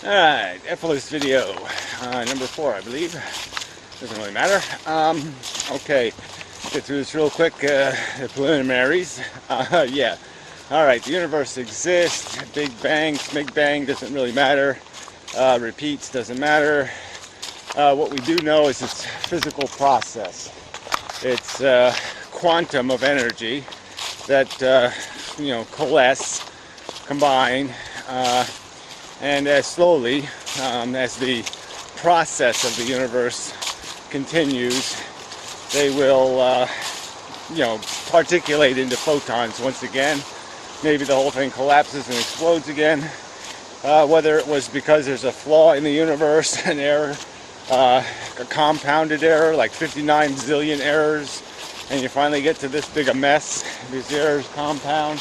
Alright, Efilist video, number 4, I believe. Doesn't really matter. Okay, get through this real quick, the preliminaries. Yeah. Alright, the universe exists, Big Bang, Smig Bang, doesn't really matter. Repeats, doesn't matter. What we do know is it's a physical process. It's quantum of energy that, coalesce, combine, and as slowly as the process of the universe continues, they will, particulate into photons once again. Maybe the whole thing collapses and explodes again. Whether it was because there's a flaw in the universe, an error, a compounded error, like 59 zillion errors, and you finally get to this big a mess, these errors compound,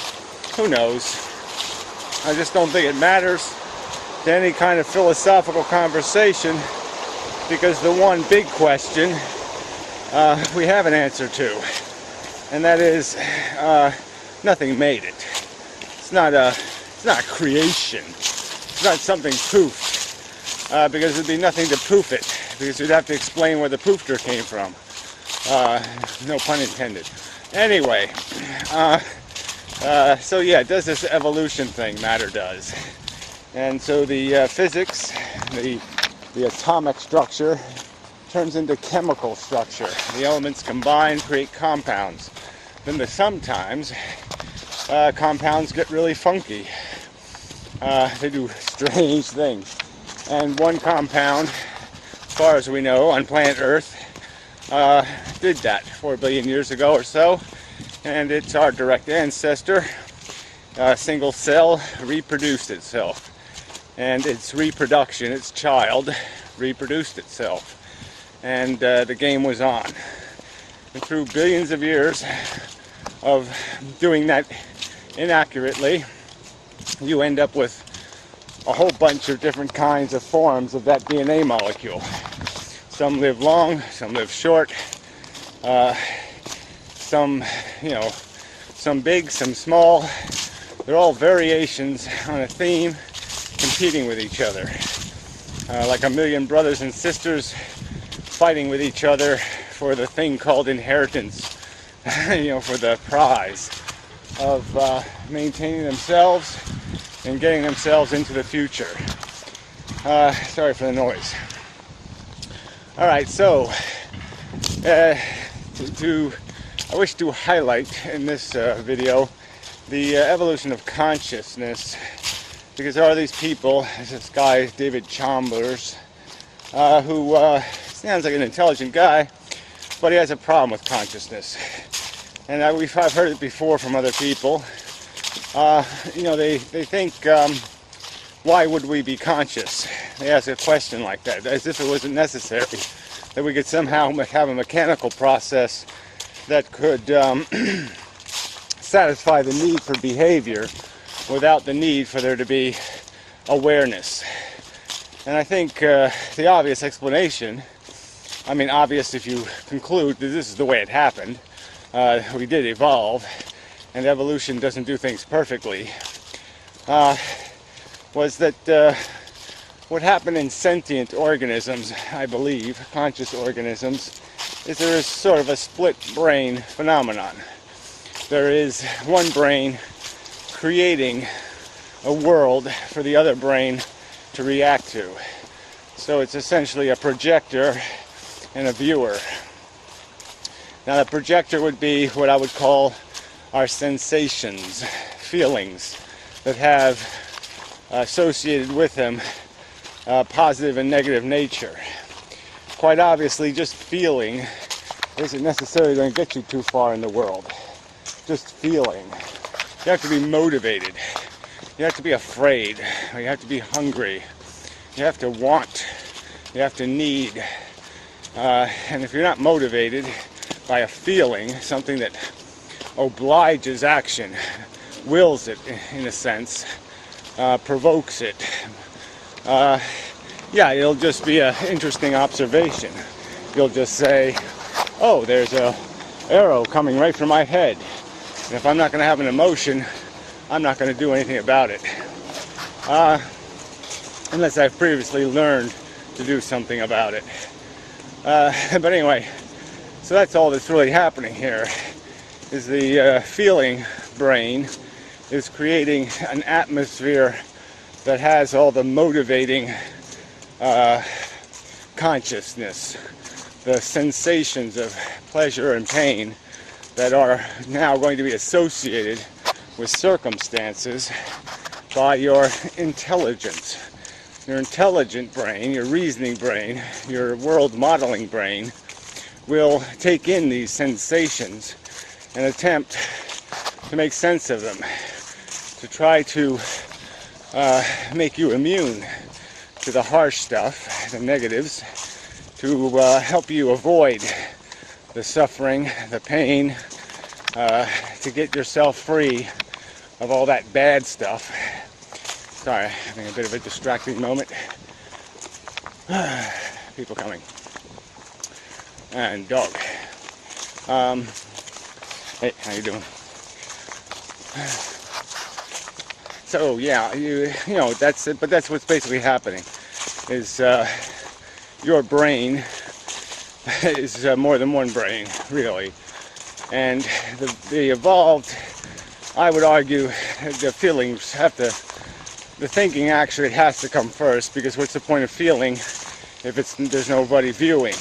who knows? I just don't think it matters to any kind of philosophical conversation, because the one big question we have an answer to, and that is nothing made it. It's not creation. It's not something poofed, because there'd be nothing to poof it, because we'd have to explain where the poofter came from. No pun intended. Anyway, so yeah, does this evolution thing matter? Does. And so the physics, the atomic structure turns into chemical structure. The elements combine, create compounds. Then sometimes compounds get really funky. They do strange things. And one compound, as far as we know, on planet Earth, did that 4 billion years ago or so. And it's our direct ancestor. Single cell reproduced itself. And its reproduction, its child, reproduced itself. And the game was on. And through billions of years of doing that inaccurately, you end up with a whole bunch of different kinds of forms of that DNA molecule. Some live long, some live short, some big, some small. They're all variations on a theme, competing with each other, like a million brothers and sisters fighting with each other for the thing called inheritance, for the prize of maintaining themselves and getting themselves into the future. Sorry for the noise. Alright, so I wish to highlight in this video the evolution of consciousness, because there are these people, this guy David Chambers, who sounds like an intelligent guy, but he has a problem with consciousness. And I've heard it before from other people. They think, why would we be conscious? They ask a question like that, as if it wasn't necessary, that we could somehow have a mechanical process that could satisfy the need for behavior without the need for there to be awareness. And I think the obvious explanation, obvious if you conclude that this is the way it happened, we did evolve, and evolution doesn't do things perfectly, was that what happened in sentient organisms, I believe, conscious organisms, is there is sort of a split brain phenomenon. There is one brain creating a world for the other brain to react to. So it's essentially a projector and a viewer. Now the projector would be what I would call our sensations, feelings that have associated with them positive and negative nature. Quite obviously, just feeling isn't necessarily going to get you too far in the world. Just feeling. You have to be motivated. You have to be afraid. You have to be hungry. You have to want. You have to need. And if you're not motivated by a feeling, something that obliges action, wills it in a sense, provokes it, it'll just be an interesting observation. You'll just say, oh, there's an arrow coming right for my head. And if I'm not going to have an emotion, I'm not going to do anything about it. unless I've previously learned to do something about it. But anyway, so that's all that's really happening here, is the feeling brain is creating an atmosphere that has all the motivating consciousness, the sensations of pleasure and pain that are now going to be associated with circumstances by your intelligence. Your intelligent brain, your reasoning brain, your world modeling brain will take in these sensations and attempt to make sense of them, to try to make you immune to the harsh stuff, the negatives, to help you avoid the suffering, the pain, to get yourself free of all that bad stuff. Sorry, having a bit of a distracting moment. People coming. And dog. Hey, how you doing? So yeah, you know, that's it, but that's what's basically happening, is your brain is more than one brain, really. And the evolved, I would argue, the feelings have to, the thinking actually has to come first, because what's the point of feeling if there's nobody viewing?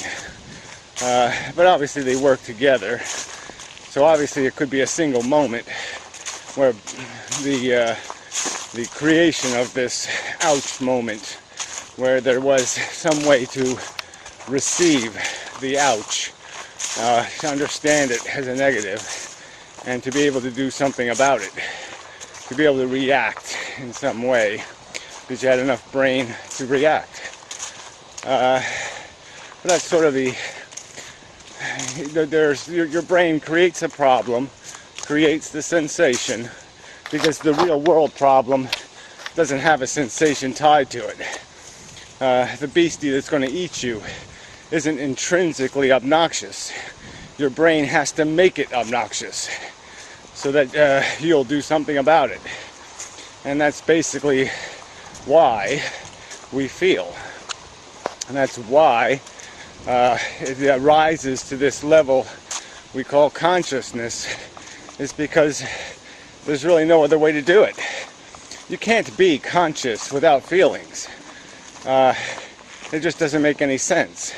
But obviously they work together. So obviously it could be a single moment where the creation of this ouch moment, where there was some way to receive the ouch, to understand it as a negative, and to be able to do something about it, to be able to react in some way, because you had enough brain to react. But that's sort of your brain creates a problem, creates the sensation, because the real world problem doesn't have a sensation tied to it. The beastie that's going to eat you isn't intrinsically obnoxious. Your brain has to make it obnoxious so that you'll do something about it. And that's basically why we feel. And that's why it rises to this level we call consciousness, is because there's really no other way to do it. You can't be conscious without feelings. It just doesn't make any sense.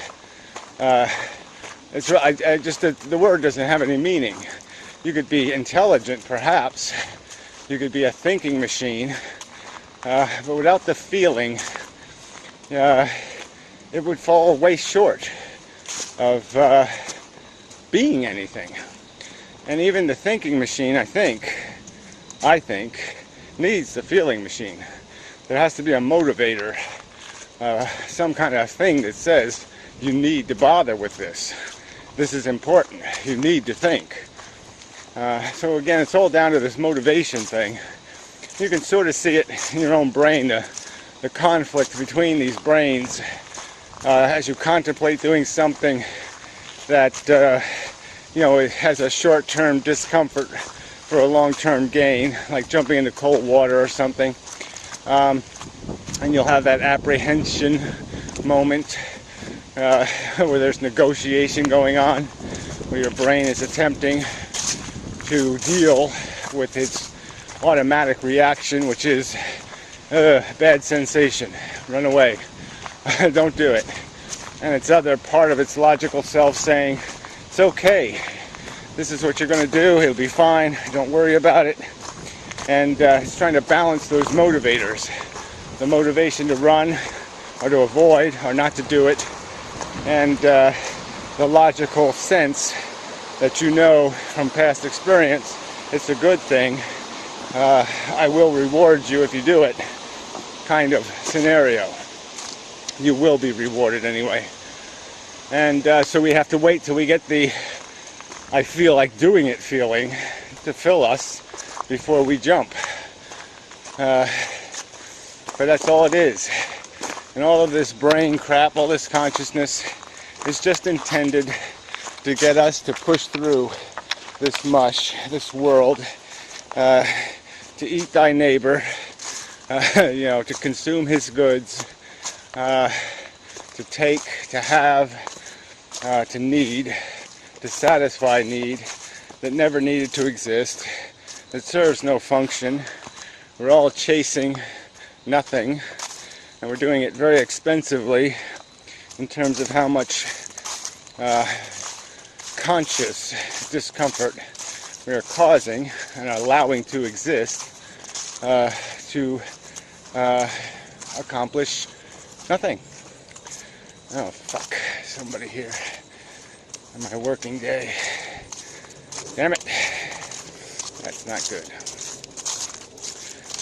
The word doesn't have any meaning. You could be intelligent, perhaps. You could be a thinking machine, but without the feeling, it would fall way short of being anything. And even the thinking machine, I think, needs the feeling machine. There has to be a motivator, some kind of thing that says, you need to bother with this. This is important. You need to think. So again, it's all down to this motivation thing. You can sort of see it in your own brain, the conflict between these brains, as you contemplate doing something that it has a short-term discomfort for a long-term gain, like jumping into cold water or something. And you'll have that apprehension moment where there's negotiation going on, where your brain is attempting to deal with its automatic reaction, which is bad sensation, run away, don't do it. And its other part of its logical self saying, it's okay, this is what you're going to do, it'll be fine, don't worry about it. And it's trying to balance those motivators, the motivation to run or to avoid or not to do it, and the logical sense that you know from past experience it's a good thing, I will reward you if you do it kind of scenario. You will be rewarded anyway. And so we have to wait till we get the I feel like doing it feeling to fill us before we jump. But that's all it is. And all of this brain crap, all this consciousness is just intended to get us to push through this mush, this world, to eat thy neighbor, to consume his goods, to take, to have, to need, to satisfy need that never needed to exist, that serves no function. We're all chasing nothing, and we're doing it very expensively in terms of how much conscious discomfort we are causing and allowing to exist to accomplish nothing. Oh, fuck. Somebody here on my working day. Damn it. That's not good.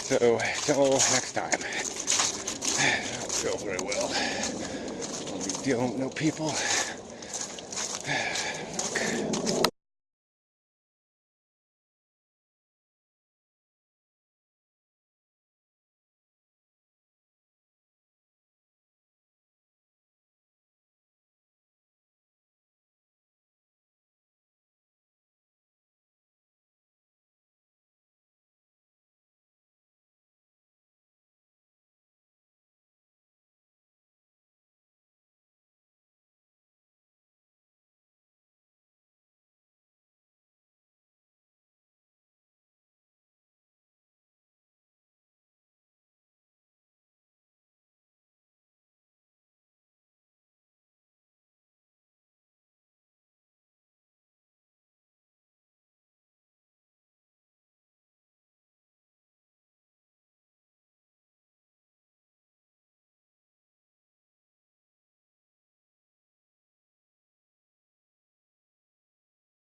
So, till next time. That don't go very well. I'll be dealing with new people.